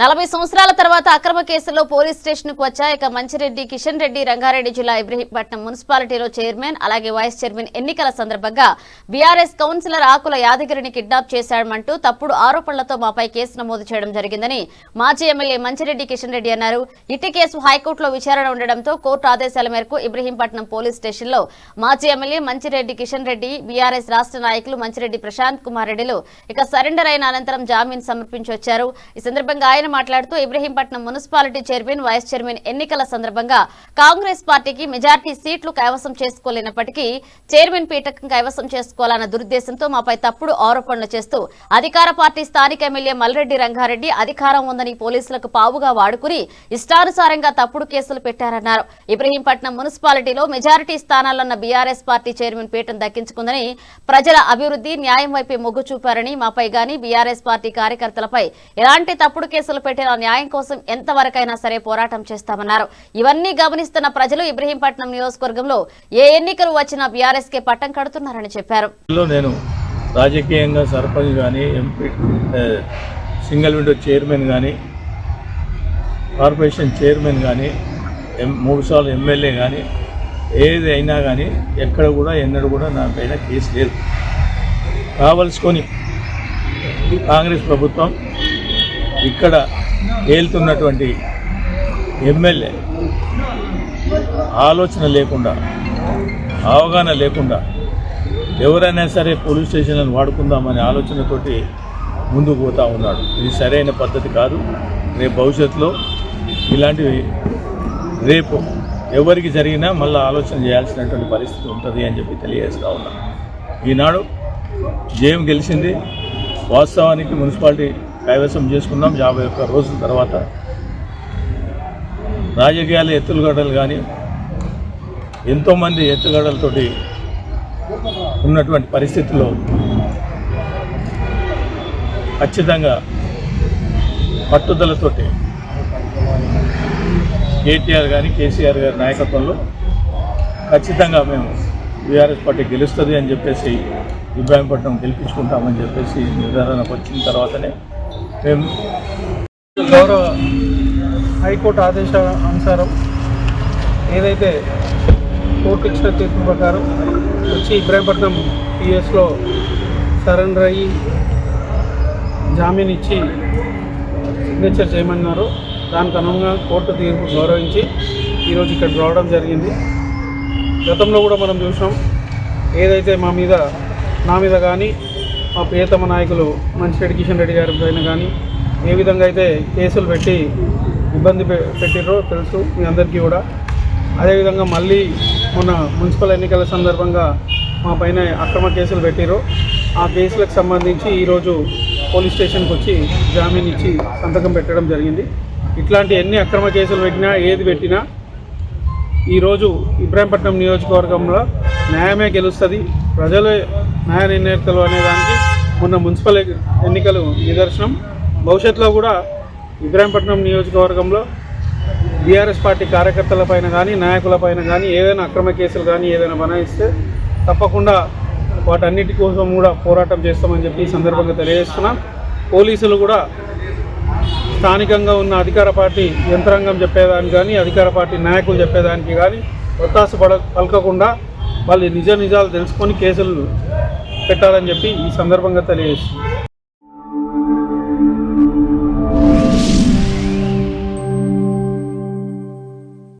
40 సంవత్సరాల తర్వాత అక్రమ కేసులో పోలీస్ స్టేషన్ కు వచ్చాక మంచిరెడ్డి కిషన్ రెడ్డి రంగారెడ్డి జిల్లా ఇబ్రహీంపట్నం మున్సిపాలిటీలో చైర్మన్ అలాగే వైస్ చైర్మన్ ఎన్నికల సందర్భంగా బీఆర్ఎస్ కౌన్సిలర్ ఆకుల యాదగిరిని కిడ్నాప్ చేశామంటూ తప్పుడు ఆరోపణలతో మాపై కేసు నమోదు చేయడం జరిగిందని మాజీ ఎమ్మెల్యే మంచిరెడ్డి కిషన్ రెడ్డి అన్నారు. ఇట్టి కేసు హైకోర్టులో విచారణ ఉండడంతో కోర్టు ఆదేశాల మేరకు ఇబ్రహీంపట్నం పోలీస్ స్టేషన్లో మాజీ ఎమ్మెల్యే మంచిరెడ్డి కిషన్ రెడ్డి బీఆర్ఎస్ రాష్ట్ర నాయకులు మంచిరెడ్డి ప్రశాంత్ కుమార్ రెడ్డిలు ఇక సరెండర్ అయిన అనంతరం జామీన్ సమర్పించి వచ్చారు. ఈ సందర్భంగా ఆయన మాట్లాడుతూ Ibrahimpatnam municipality chairman vice chairman ఎన్నికల సందర్భంగా కాంగ్రెస్ పార్టీకి మెజార్టీ సీట్లు కైవసం చేసుకోలేనప్పటికీ చైర్మన్ పీఠకం కైవసం చేసుకోవాలన్న దురుద్దేశంతో మాపై తప్పుడు ఆరోపణలు చేస్తూ అధికార పార్టీ స్థానిక ఎమ్మెల్యే మల్రెడ్డి రంగారెడ్డి అధికారం ఉందని పోలీసులకు పావుగా వాడుకుని ఇష్టానుసారంగా తప్పుడు కేసులు పెట్టారన్నారు. ఇబ్రహీంపట్నం మున్సిపాలిటీలో మెజారిటీ స్థానాలున్న బీఆర్ఎస్ పార్టీ చైర్మన్ పీఠం దక్కించుకుందని ప్రజల అభివృద్ధి న్యాయం వైపే మొగ్గు చూపారని మాపై గాని బీఆర్ఎస్ పార్టీ కార్యకర్తలపై ఎలాంటి తప్పుడు కేసులు పెట్టిన న్యాయం కోసం ఎంతవరకైనా సరే పోరాటం చేస్తామన్నారు. ఇవన్నీ గమనిస్తున్న ప్రజలు ఇబ్రహీంపట్నం నియోజకవర్గంలో ఏ ఎన్నికలు వచ్చినా బీఆర్ఎస్ కే పట్టం కడుతున్నారని చెప్పారు. నేను రాజకీయంగా సర్పంచ్ కానీ ఎంపీ సింగిల్ విండో చైర్మన్ కానీ కార్పొరేషన్ చైర్మన్ కానీ 3 సార్లు ఎమ్మెల్యే కానీ ఏది అయినా కానీ ఎక్కడ కూడా ఎన్నడూ కూడా నా పైన కేసు లేదు. కావలసుకొని కాంగ్రెస్ ప్రభుత్వం ఇక్కడ ఏలుతున్నటువంటి ఎమ్మెల్యే ఆలోచన లేకుండా అవగాహన లేకుండా ఎవరైనా సరే పోలీస్ స్టేషన్లను వాడుకుందామనే ఆలోచనతోటి ముందుకు పోతూ ఉన్నాడు. ఇది సరైన పద్ధతి కాదు. రేపు భవిష్యత్తులో ఇలాంటివి రేపు ఎవరికి జరిగినా మళ్ళీ ఆలోచన చేయాల్సినటువంటి పరిస్థితి ఉంటుంది అని చెప్పి తెలియజేస్తూ ఉన్నాను. ఈనాడు జయం గెలిచింది. వాస్తవానికి మున్సిపాలిటీ కైవసం చేసుకున్నాం 51 రోజుల తర్వాత. రాజకీయాల ఎత్తుగడలు కానీ ఎంతోమంది ఎత్తుగడలతోటి ఉన్నటువంటి పరిస్థితుల్లో ఖచ్చితంగా పట్టుదలతోటి కేటీఆర్ కానీ కేసీఆర్ గారి నాయకత్వంలో ఖచ్చితంగా మేము బీఆర్ఎస్ పార్టీ గెలుస్తుంది అని చెప్పేసి ఇబ్రహీంపట్నం గెలిపించుకుంటామని చెప్పేసి నిర్ధారణకు వచ్చిన తర్వాతనే మేము గౌరవ హైకోర్టు ఆదేశానుసారం ఏదైతే కోర్టు ఇచ్చిన తీర్పు ప్రకారం వచ్చి ఇబ్రహీంపట్నం పిఎస్లో సరెండర్ అయ్యి జామీన్ ఇచ్చి సిగ్నేచర్ చేయమన్నారు. దానికి అనుగుణంగా కోర్టు తీర్పు గౌరవించి ఈరోజు ఇక్కడ రావడం జరిగింది. గతంలో కూడా మనం చూసినాం ఏదైతే నా మీద కానీ మా ప్రియతమ నాయకులు మంచిరెడ్డి కిషన్ రెడ్డి గారి పైన కానీ ఏ విధంగా అయితే కేసులు పెట్టి ఇబ్బంది పెట్టిరో తెలుసు మీ అందరికీ కూడా. అదేవిధంగా మళ్ళీ మొన్న మున్సిపల్ ఎన్నికల సందర్భంగా మా పైన అక్రమ కేసులు పెట్టిరో ఆ కేసులకు సంబంధించి ఈరోజు పోలీస్ స్టేషన్కి వచ్చి జామీన్ ఇచ్చి సంతకం పెట్టడం జరిగింది. ఇట్లాంటి ఎన్ని అక్రమ కేసులు పెట్టినా ఏది పెట్టినా ఈరోజు ఇబ్రహీంపట్నం నియోజకవర్గంలో న్యాయమే గెలుస్తుంది, ప్రజలే న్యాయ నిర్ణేతలు అనేదానికి మొన్న మున్సిపల్ ఎన్నికలు నిదర్శనం. భవిష్యత్తులో కూడా ఇబ్రహీంపట్నం నియోజకవర్గంలో బీఆర్ఎస్ పార్టీ కార్యకర్తలపైన కానీ నాయకులపైన కానీ ఏదైనా అక్రమ కేసులు కానీ ఏదైనా బనాయిస్తే తప్పకుండా వాటన్నిటి కోసం కూడా పోరాటం చేస్తామని చెప్పి ఈ సందర్భంగా తెలియజేస్తున్నాం. పోలీసులు కూడా స్థానికంగా ఉన్న అధికార పార్టీ యంత్రాంగం చెప్పేదానికి కానీ అధికార పార్టీ నాయకులు చెప్పేదానికి కానీ ఒత్తాసు పలకకుండా వాళ్ళు నిజాలు తెలుసుకొని కేసులు పెట్టాలని చెప్పి ఈ సందర్భంగా తెలియజేస్తుంది.